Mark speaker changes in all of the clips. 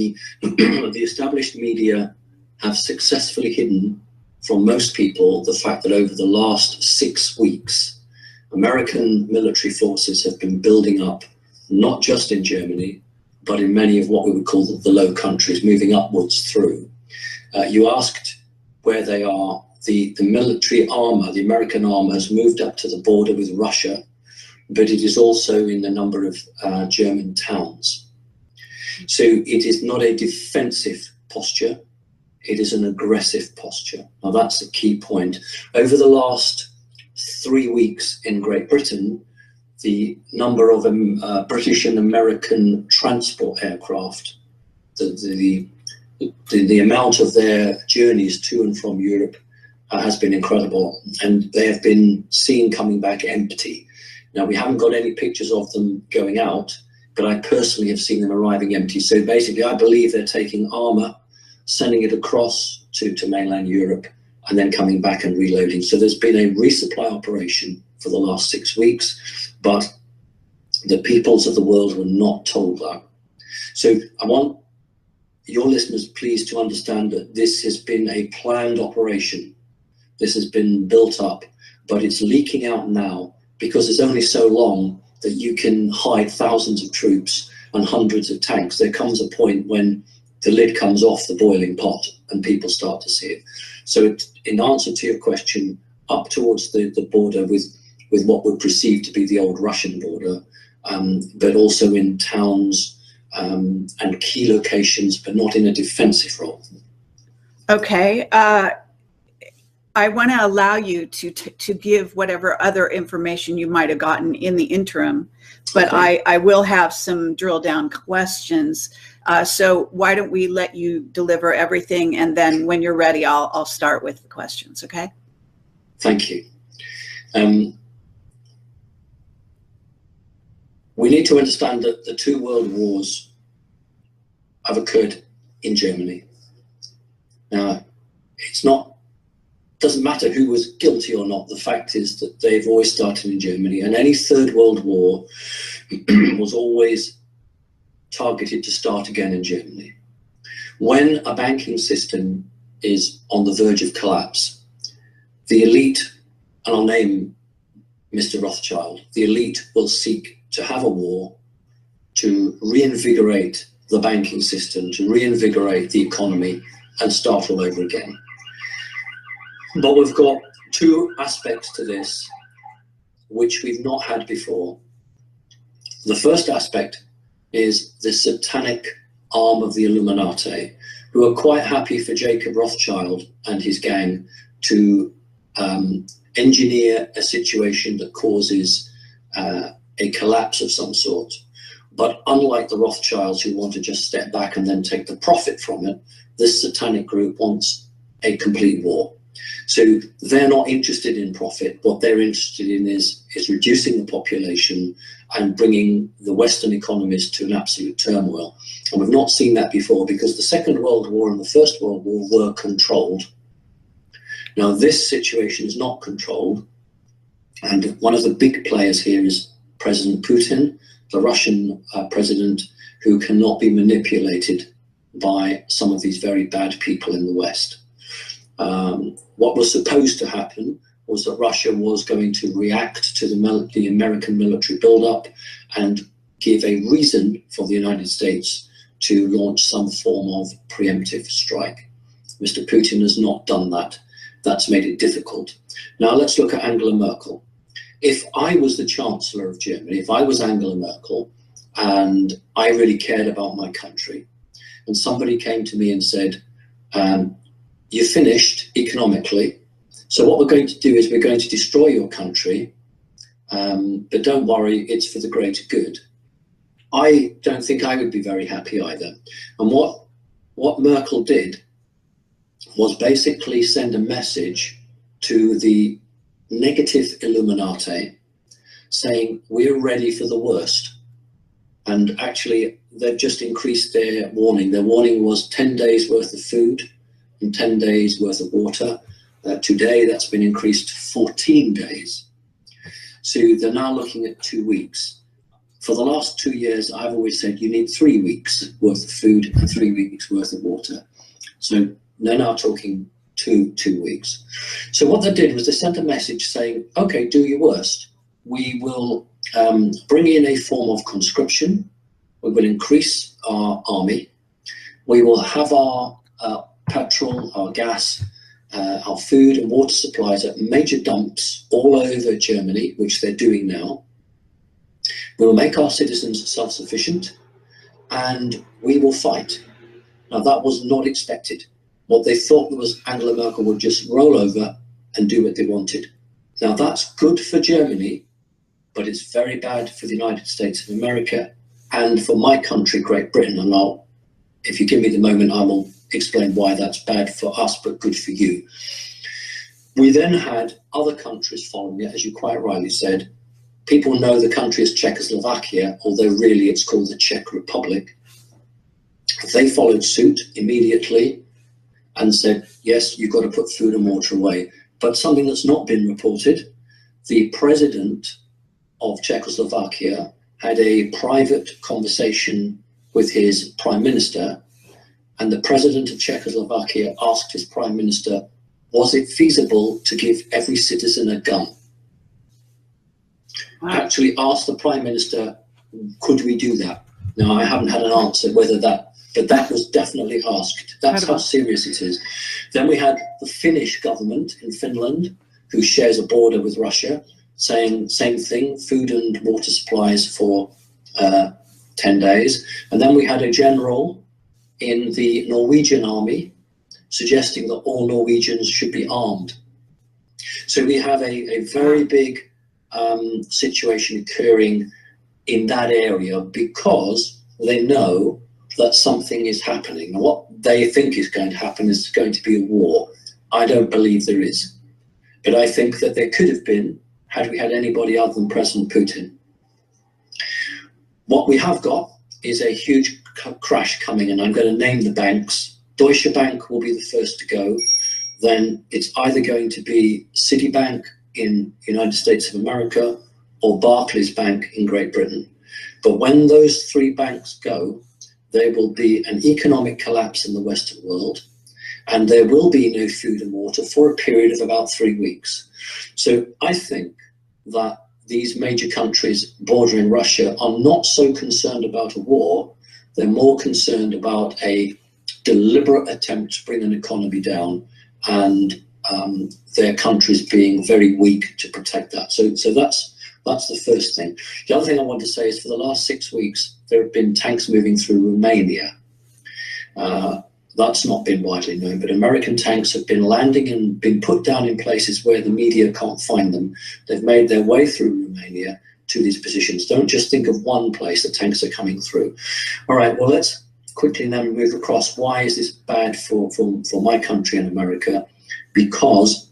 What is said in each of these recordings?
Speaker 1: the the established media have successfully hidden from most people the fact that over the last 6 weeks, American military forces have been building up, not just in Germany, but in many of what we would call the Low Countries, moving upwards through. You asked where they are. The military armor, the American armor, has moved up to the border with Russia, but it is also in a number of German towns. So it is not a defensive posture, it is an aggressive posture. Now that's the key point. Over the last 3 weeks in Great Britain, the number of British and American transport aircraft, the amount of their journeys to and from Europe has been incredible, and they have been seen coming back empty. Now, we haven't got any pictures of them going out, but I personally have seen them arriving empty. So basically, I believe they're taking armor, sending it across to mainland Europe, and then coming back and reloading. So there's been a resupply operation for the last 6 weeks, but the peoples of the world were not told that. So I want your listeners please to understand that this has been a planned operation. This has been built up, but it's leaking out now because it's only so long that you can hide thousands of troops and hundreds of tanks. There comes a point when the lid comes off the boiling pot and people start to see it. So in answer to your question, up towards the border with what would perceive to be the old Russian border, but also in towns and key locations, but not in a defensive role. Okay.
Speaker 2: I want to allow you to give whatever other information you might have gotten in the interim, but okay. I will have some drill down questions. So why don't we let you deliver everything, and then when you're ready, I'll start with the questions, okay?
Speaker 1: Thank you. We need to understand that the 2 world wars have occurred in Germany. Now, doesn't matter who was guilty or not. The fact is that they've always started in Germany, and any 3rd World War was always targeted to start again in Germany. When a banking system is on the verge of collapse, the elite, and I'll name Mr. Rothschild, the elite will seek to have a war to reinvigorate the banking system, to reinvigorate the economy and start all over again. But we've got 2 aspects to this which we've not had before. The first aspect is the satanic arm of the Illuminati, who are quite happy for Jacob Rothschild and his gang to engineer a situation that causes a collapse of some sort. But unlike the Rothschilds, who want to just step back and then take the profit from it, this satanic group wants a complete war. So they're not interested in profit. What they're interested in is reducing the population and bringing the Western economies to an absolute turmoil. And we've not seen that before, because the Second World War and the First World War were controlled. Now this situation is not controlled. And one of the big players here is President Putin, the Russian president, who cannot be manipulated by some of these very bad people in the West. What was supposed to happen was that Russia was going to react to the American military buildup and give a reason for the United States to launch some form of preemptive strike. Mr. Putin has not done that. That's made it difficult. Now let's look at Angela Merkel. If I was the Chancellor of Germany, if I was Angela Merkel and I really cared about my country, and somebody came to me and said, you're finished economically, so what we're going to do is we're going to destroy your country, but don't worry, it's for the greater good. I don't think I would be very happy either. And what Merkel did was basically send a message to the negative Illuminati saying, we're ready for the worst. And actually, they've just increased their warning. Their warning was 10 days worth of food and 10 days worth of water. Today, that's been increased to 14 days. So they're now looking at 2 weeks. For the last 2 years, I've always said you need 3 weeks worth of food and 3 weeks worth of water. So they're now talking two weeks. So what they did was they sent a message saying, okay, do your worst. We will bring in a form of conscription. We will increase our army. We will have our petrol, our gas, our food and water supplies at major dumps all over Germany, which they're doing now. We will make our citizens self-sufficient, and we will fight. Now, that was not expected. What they thought was Angela Merkel would just roll over and do what they wanted. Now, that's good for Germany, but it's very bad for the United States of America and for my country, Great Britain. And if you give me the moment, I will explain why that's bad for us, but good for you. We then had other countries following it, as you quite rightly said. People know the country as Czechoslovakia, although really it's called the Czech Republic. They followed suit immediately and said, yes, you've got to put food and water away. But something that's not been reported, the president of Czechoslovakia had a private conversation with his prime minister, and the president of Czechoslovakia asked his prime minister, was it feasible to give every citizen a gun?
Speaker 2: Wow.
Speaker 1: Actually asked the prime minister, could we do that? Now, I haven't had an answer whether that, but that was definitely asked. That's how serious it is. Then we had the Finnish government in Finland, who shares a border with Russia, saying same thing, food and water supplies for 10 days. And then we had a general in the Norwegian army suggesting that all Norwegians should be armed. So we have a very big situation occurring in that area because they know that something is happening. And what they think is going to happen is going to be a war. I don't believe there is. But I think that there could have been had we had anybody other than President Putin. What we have got is a huge crash coming, and I'm going to name the banks. Deutsche Bank will be the first to go. Then it's either going to be Citibank in the United States of America or Barclays Bank in Great Britain. But when those three banks go, there will be an economic collapse in the Western world, and there will be no food and water for a period of about 3 weeks. So I think that these major countries bordering Russia are not so concerned about a war. They're more concerned about a deliberate attempt to bring an economy down, and their countries being very weak to protect that. So that's the first thing. The other thing I want to say is for the last 6 weeks, there have been tanks moving through Romania. That's not been widely known, but American tanks have been landing and been put down in places where the media can't find them. They've made their way through Romania to these positions. Don't just think of one place the tanks are coming through. All right, well, let's quickly then move across. Why is this bad for my country and America? Because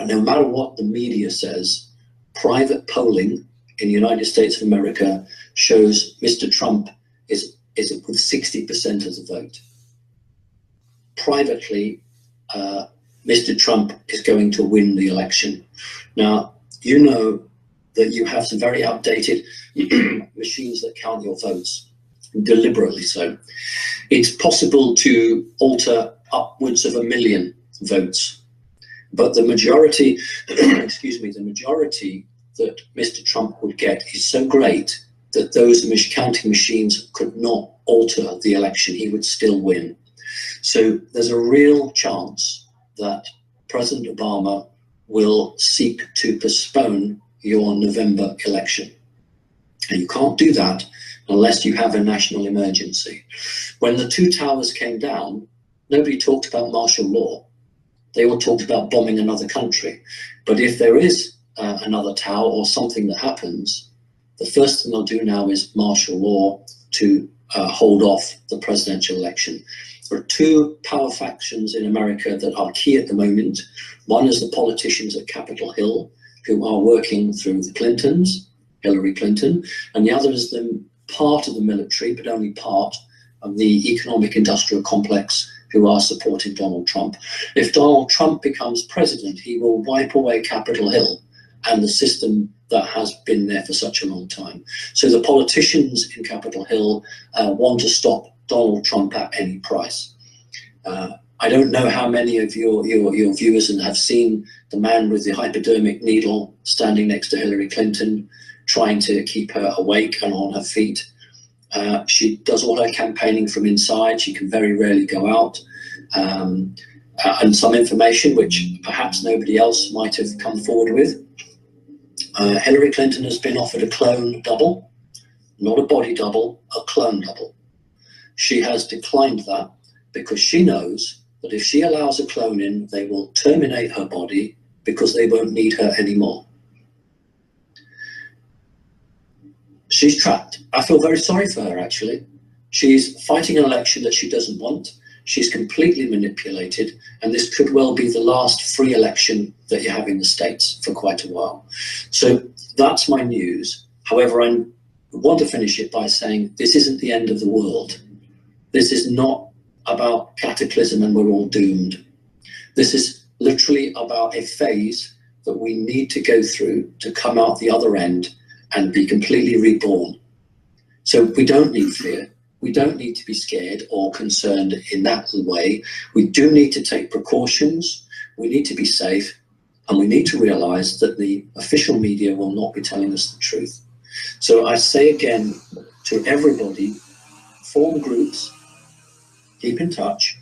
Speaker 1: no matter what the media says, private polling in the United States of America shows Mr. Trump is with 60% of the vote. Privately, Mr. Trump is going to win the election. Now, you know that you have some very outdated machines that count your votes, deliberately so. It's possible to alter upwards of 1 million votes, but the majority, excuse me, the majority that Mr. Trump would get is so great that those counting machines could not alter the election. He would still win. So there's a real chance that President Obama will seek to postpone your November election. And you can't do that unless you have a national emergency. When the two towers came down, nobody talked about martial law. They all talked about bombing another country. But if there is another tower or something that happens, the first thing they'll do now is martial law to hold off the presidential election. There are two power factions in America that are key at the moment. One is the politicians at Capitol Hill, who are working through the Clintons, Hillary Clinton, and the other is the part of the military, but only part of the economic industrial complex, who are supporting Donald Trump. If Donald Trump becomes president, he will wipe away Capitol Hill, and the system that has been there for such a long time. So the politicians in Capitol Hill want to stop Donald Trump at any price. I don't know how many of your viewers have seen the man with the hypodermic needle standing next to Hillary Clinton, trying to keep her awake and on her feet. She does all her campaigning from inside. She can very rarely go out. And some information which perhaps nobody else might have come forward with. Hillary Clinton has been offered a clone double, not a body double, a clone double. She has declined that because she knows that if she allows a clone in, they will terminate her body because they won't need her anymore. She's trapped. I feel very sorry for her, actually. She's fighting an election that she doesn't want. She's completely manipulated, and this could well be the last free election that you have in the States for quite a while. So that's my news. However, I want to finish it by saying this isn't the end of the world. This is not about cataclysm and we're all doomed. This is literally about a phase that we need to go through to come out the other end and be completely reborn. So we don't need fear. We don't need to be scared or concerned in that way. We do need to take precautions. We need to be safe, and we need to realize that the official media will not be telling us the truth. So I say again to everybody, form groups, keep in touch.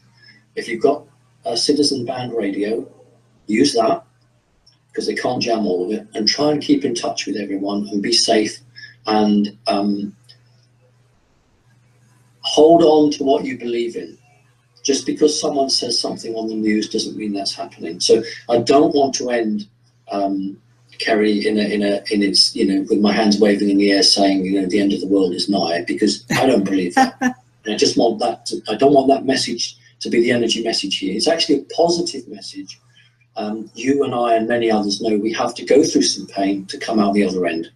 Speaker 1: If you've got a citizen band radio, use that, because they can't jam all of it, and try and keep in touch with everyone and be safe, and hold on to what you believe in. Just because someone says something on the news doesn't mean that's happening. So I don't want to end, Kerry, in its, with my hands waving in the air saying, the end of the world is nigh, because I don't believe that. And I just want that I don't want that message to be the energy message here. It's actually a positive message. You and I and many others know we have to go through some pain to come out the other end.